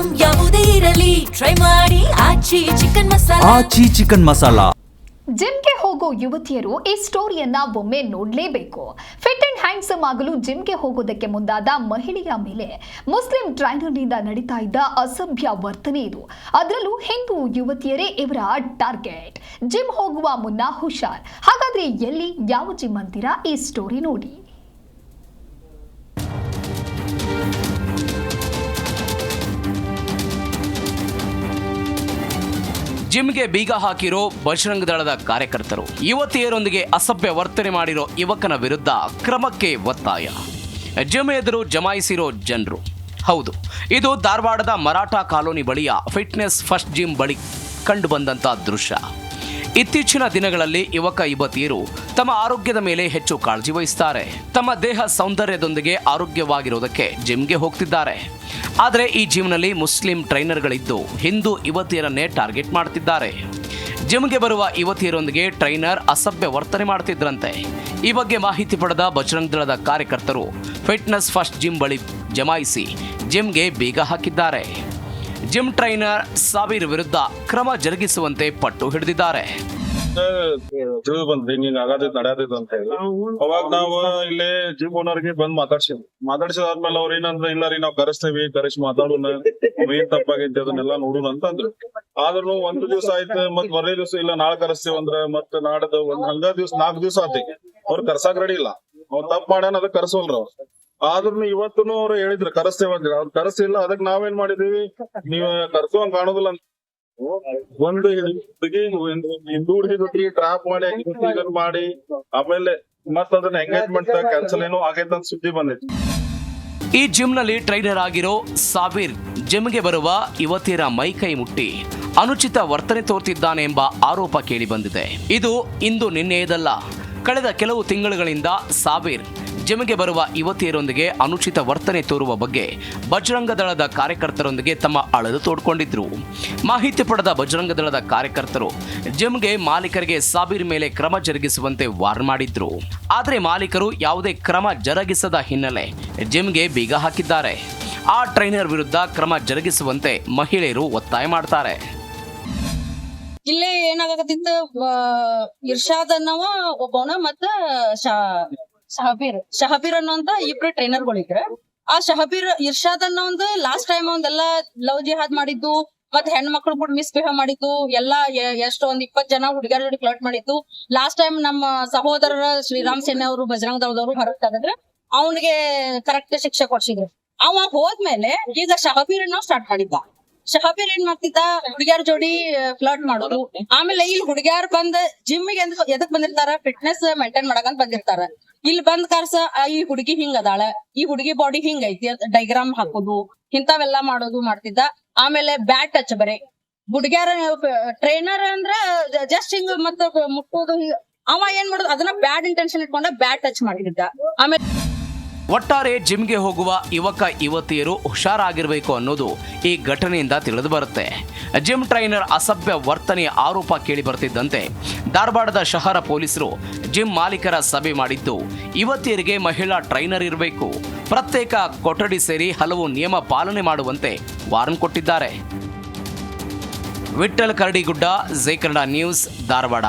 Item ಯಾವುದೇ ಇರಲಿ try ಮಾಡಿ ಆಚಿ ಚಿಕನ್ ಮಸಾಲಾ. ಜಿಮ್ಗೆ ಹೋಗೋ ಯುವತಿಯರು ಈ ಸ್ಟೋರಿಯನ್ನ ಒಮ್ಮೆ ನೋಡಲೇಬೇಕು. ಫಿಟ್ ಅಂಡ್ ಹ್ಯಾಂಡ್ಸಮ್ ಆಗಲು ಜಿಮ್ಗೆ ಹೋಗೋದಕ್ಕೆ ಮುಂದಾದ ಮಹಿಳೆಯ ಮೇಲೆ ಮುಸ್ಲಿಂ ಟ್ರೈನರ್ನಿಂದ ನಡೀತಾ ಇದ್ದ ಅಸಭ್ಯ ವರ್ತನೆ ಇದು. ಅದರಲ್ಲೂ ಹಿಂದೂ ಯುವತಿಯರೇ ಇವರ ಟಾರ್ಗೆಟ್. ಜಿಮ್ ಹೋಗುವ ಮುನ್ನ ಹುಷಾರ್. ಹಾಗಾದ್ರೆ ಎಲ್ಲಿ, ಯಾವ ಜಿಮ್ ಅಂತೀರಾ? ಈ ಸ್ಟೋರಿ ನೋಡಿ. ಜಿಮ್ಗೆ ಬೀಗ ಹಾಕಿರೋ ಬಜರಂಗ ದಳದ ಕಾರ್ಯಕರ್ತರು ಯುವತಿಯರೊಂದಿಗೆ ಅಸಭ್ಯ ವರ್ತನೆ ಮಾಡಿರೋ ಯುವಕನ ವಿರುದ್ಧ ಕ್ರಮಕ್ಕೆ ಒತ್ತಾಯ. ಜಿಮ್ ಎದುರು ಜಮಾಯಿಸಿರೋ ಜನರು. ಹೌದು, ಇದು ಧಾರವಾಡದ ಮರಾಠ ಕಾಲೋನಿ ಬಳಿಯ ಫಿಟ್ನೆಸ್ ಫಸ್ಟ್ ಜಿಮ್ ಬಳಿ ಕಂಡುಬಂದಂಥ ದೃಶ್ಯ. ಇತ್ತೀಚಿನ ದಿನಗಳಲ್ಲಿ ಯುವತಿಯರು ತಮ್ಮ ಆರೋಗ್ಯದ ಮೇಲೆ ಹೆಚ್ಚು ಕಾಳಜಿ ವಹಿಸುತ್ತಾರೆ. ತಮ್ಮ ದೇಹ ಸೌಂದರ್ಯದೊಂದಿಗೆ ಆರೋಗ್ಯವಾಗಿರುವುದಕ್ಕೆ ಜಿಮ್ಗೆ ಹೋಗ್ತಿದ್ದಾರೆ. ಆದರೆ ಈ ಜಿಮ್ನಲ್ಲಿ ಮುಸ್ಲಿಂ ಟ್ರೈನರ್ಗಳಿದ್ದು ಹಿಂದೂ ಯುವತಿಯರನ್ನೇ ಟಾರ್ಗೆಟ್ ಮಾಡ್ತಿದ್ದಾರೆ. ಜಿಮ್ಗೆ ಬರುವ ಯುವತಿಯರೊಂದಿಗೆ ಟ್ರೈನರ್ ಅಸಭ್ಯ ವರ್ತನೆ ಮಾಡ್ತಿದ್ರಂತೆ. ಈ ಬಗ್ಗೆ ಮಾಹಿತಿ ಪಡೆದ ಬಜರಂಗ ದಳದ ಕಾರ್ಯಕರ್ತರು ಫಿಟ್ನೆಸ್ ಫಸ್ಟ್ ಜಿಮ್ ಬಳಿ ಜಮಾಯಿಸಿ ಜಿಮ್ಗೆ ಬೀಗ ಹಾಕಿದ್ದಾರೆ. ಜಿಮ್ ಟ್ರೈನರ್ ಸಾಬೀರ್ ವಿರುದ್ಧ ಕ್ರಮ ಜರುಗಿಸುವಂತೆ ಪಟ್ಟು ಹಿಡಿದಿದ್ದಾರೆ. ತಿಳಿದು ಬಂದ್ರಿ ನೀನ್ ಆಗತೈತ್ ನಡೆಯತೈತ್ ಅಂತ ಹೇಳಿ ಅವಾಗ ನಾವು ಇಲ್ಲಿ ಜಿಮ್ ಓನರ್ಗೆ ಬಂದ್ ಮಾತಾಡ್ಸಿದಾದ್ಮೇಲೆ ಅವ್ರ ಏನಂದ್ರ ಇಲ್ಲ ರೀ ನಾವ್ ಕರೆಸಿ ಮಾತಾಡೋಣ ಏನ್ ತಪ್ಪಾಗೈತಿ ಅದನ್ನೆಲ್ಲ ನೋಡೋಣ ಅಂತ ಅಂದ್ರು. ಆದ್ರೂ ಒಂದ್ ದಿವ್ಸ ಆಯ್ತು ಮತ್ ಬರೇ ದಿವ್ಸ ಇಲ್ಲ ನಾಳೆ ಕರೆಸ್ತೀವಿ ಅಂದ್ರ ಮತ್ ನಾಡ್ದು ಒಂದ್ ಹಂಗ ದಿವ್ಸ 4 ದಿವ್ಸ ಆತಿ ಅವ್ರು ಕರ್ಸಾಕ್ ರೆಡಿ ಇಲ್ಲ. ಅವ್ರು ತಪ್ಪ ಮಾಡ್ಯಾನ ಅದಕ್ಕೆ ಕರ್ಸೋಲ್ರ ಅವ್ರು. ಆದ್ರೂ ಇವತ್ತುನು ಅವ್ರು ಹೇಳಿದ್ರು ಕರೆಸ್ತೇವೆ ಅಂದ್ರಿ. ಅವ್ರು ಕರೆಸಿಲ್ಲ. ಅದಕ್ ನಾವೇನ್ ಮಾಡಿದೀವಿ, ನೀವ್ ಕರ್ಸೋಂಗ್ ಕಾಣೋದಿಲ್ಲ ಅಂತ ಒಂದು ಹಿಂದೂ ಹುಡುಗಿ ಜೊತೆಗೆ ಟ್ರಾಪ್ ಮಾಡಿ ಆಮೇಲೆ ಮತ್ತ ಅದನ್ನ ಎಂಗೇಜ್ಮೆಂಟ್ ಕ್ಯಾನ್ಸಲ್ ಏನೋ ಆಗೈತೆ ಅಂತ ಸುದ್ದಿ ಬಂದೈತಿ. ಈ ಜಿಮ್ನಲ್ಲಿ ಟ್ರೈನರ್ ಆಗಿರೋ ಸಾಬೀರ್ ಜಿಮ್ಗೆ ಬರುವ ಯುವತಿಯರ ಮೈಕೈ ಮುಟ್ಟಿ ಅನುಚಿತ ವರ್ತನೆ ತೋರ್ತಿದ್ದಾನೆ ಎಂಬ ಆರೋಪ ಕೇಳಿ ಬಂದಿದೆ. ಇದು ಇಂದು ನಿನ್ನೆಯದಲ್ಲ. ಕಳೆದ ಕೆಲವು ತಿಂಗಳುಗಳಿಂದ ಸಾಬೀರ್ ಜಿಮ್ಗೆ ಬರುವ ಯುವತಿಯರೊಂದಿಗೆ ಅನುಚಿತ ವರ್ತನೆ ತೋರುವ ಬಗ್ಗೆ ಬಜರಂಗ ದಳದ ಕಾರ್ಯಕರ್ತರೊಂದಿಗೆ ತಮ್ಮ ಅಳಲು ತೋಡ್ಕೊಂಡಿದ್ರು. ಮಾಹಿತಿ ಪಡೆದ ಬಜರಂಗ ದಳದ ಕಾರ್ಯಕರ್ತರು ಜಿಮ್ಗೆ ಮಾಲೀಕರಿಗೆ ಸಾಬೀರ್ ಮೇಲೆ ಕ್ರಮ ಜರುಗಿಸುವಂತೆ ವಾರ್ನ್ ಮಾಡಿದ್ರು. ಆದರೆ ಮಾಲೀಕರು ಯಾವುದೇ ಕ್ರಮ ಜರುಗಿಸದ ಹಿನ್ನೆಲೆ ಜಿಮ್ಗೆ ಬೀಗ ಹಾಕಿದ್ದಾರೆ. ಆ ಟ್ರೈನರ್ ವಿರುದ್ಧ ಕ್ರಮ ಜರುಗಿಸುವಂತೆ ಮಹಿಳೆಯರು ಒತ್ತಾಯ ಮಾಡ್ತಾರೆ. ಇಲ್ಲೇ ಏನಾಗತ್ತಿತ್ತು, ಇರ್ಷಾದ್ ಅನ್ನವ ಒಬ್ಬವನ ಮತ್ತ ಶಹಬೀರ್ ಅನ್ನೋಂತ ಇಬ್ರು ಟ್ರೈನರ್ಗಳಿದ್ರ. ಆ ಇರ್ಷಾದ್ ಅನ್ನೋ ಒಂದು ಲಾಸ್ಟ್ ಟೈಮ್ ಒಂದೆಲ್ಲ ಲವ್ ಜಿಹಾದ್ ಮಾಡಿದ್ದು, ಮತ್ತೆ ಹೆಣ್ಮಕ್ಳು ಕೂಡ ಮಿಸ್ಬಿಹೇವ್ ಮಾಡಿದ್ದು, ಎಲ್ಲಾ ಎಷ್ಟು ಒಂದ್ 20 ಜನ ಹುಡುಗಿಯರ ಜೋಡಿ ಫ್ಲರ್ಟ್ ಮಾಡಿದ್ದು. ಲಾಸ್ಟ್ ಟೈಮ್ ನಮ್ಮ ಸಹೋದರರ ಶ್ರೀರಾಮ್ ಸೇನೆ ಅವರು ಬಜರಂಗ ದಳದವರು ಹೊರಗ್ ತಗದ್ರೆ ಅವನಿಗೆ ಕರೆಕ್ಟ್ ಶಿಕ್ಷೆ ಕೊಡ್ಸಿದ್ರು. ಅವ ಹೋದ್ಮೇಲೆ ಈಗ ಶಹಬೀರ್ ಅನ್ನೋ ಸ್ಟಾರ್ಟ್ ಮಾಡಿದ್ದ. ಶಹಬೀರ್ ಏನ್ ಮಾಡ್ತಿದ್ದ, ಹುಡುಗಿಯರ ಜೋಡಿ ಫ್ಲರ್ಟ್ ಮಾಡೋದು. ಆಮೇಲೆ ಇಲ್ಲಿ ಹುಡುಗಿಯರ್ ಬಂದ್ ಜಿಮ್ಮಿಗೆ ಎದಕ್ ಬಂದಿರ್ತಾರ, ಫಿಟ್ನೆಸ್ ಮೇಂಟೈನ್ ಮಾಡಕಂತ ಬಂದಿರ್ತಾರ. ಇಲ್ಲಿ ಬಂದ್ ಕಾರ್ಸ ಈ ಹುಡುಗಿ ಹಿಂಗ್ ಅದಾಳ, ಈ ಹುಡುಗಿ ಬಾಡಿ ಹಿಂಗ್ ಐತಿ, ಡೈಗ್ರಾಮ್ ಹಾಕೋದು, ಇಂಥವೆಲ್ಲಾ ಮಾಡ್ತಿದ್ದ. ಆಮೇಲೆ ಬ್ಯಾಟ್ ಟಚ್ ಬರೇ ಹುಡುಗಿಯರ ಟ್ರೈನರ್ ಅಂದ್ರ ಜಸ್ಟ್ ಹಿಂಗ್ ಮತ್ತ ಮುಟ್ಟೋದು. ಅವ ಏನ್ ಮಾಡೋದು, ಅದನ್ನ ಬ್ಯಾಡ್ ಇಂಟೆನ್ಷನ್ ಇಟ್ಕೊಂಡ ಬ್ಯಾಟ್ ಟಚ್ ಮಾಡಿದ್ದ. ಆಮೇಲೆ ಒಟ್ಟಾರೆ ಜಿಮ್ಗೆ ಹೋಗುವ ಯುವತಿಯರು ಹುಷಾರಾಗಿರಬೇಕು ಅನ್ನೋದು ಈ ಘಟನೆಯಿಂದ ತಿಳಿದು ಬರುತ್ತೆ. ಜಿಮ್ ಟ್ರೈನರ್ ಅಸಭ್ಯ ವರ್ತನೆಯ ಆರೋಪ ಕೇಳಿ ಬರ್ತಿದ್ದಂತೆ ಧಾರವಾಡದ ಶಹರ ಪೊಲೀಸರು ಜಿಮ್ ಮಾಲೀಕರ ಸಭೆ ಮಾಡಿದ್ದು ಯುವತಿಯರಿಗೆ ಮಹಿಳಾ ಟ್ರೈನರ್ ಇರಬೇಕು, ಪ್ರತ್ಯೇಕ ಕೊಠಡಿ ಸೇರಿ ಹಲವು ನಿಯಮ ಪಾಲನೆ ಮಾಡುವಂತೆ ವಾರ್ನ್ ಕೊಟ್ಟಿದ್ದಾರೆ. ವಿಠ್ಠಲ್ ಕರಡಿಗುಡ್ಡ, ಜೈ ಕನ್ನಡ ನ್ಯೂಸ್, ಧಾರವಾಡ.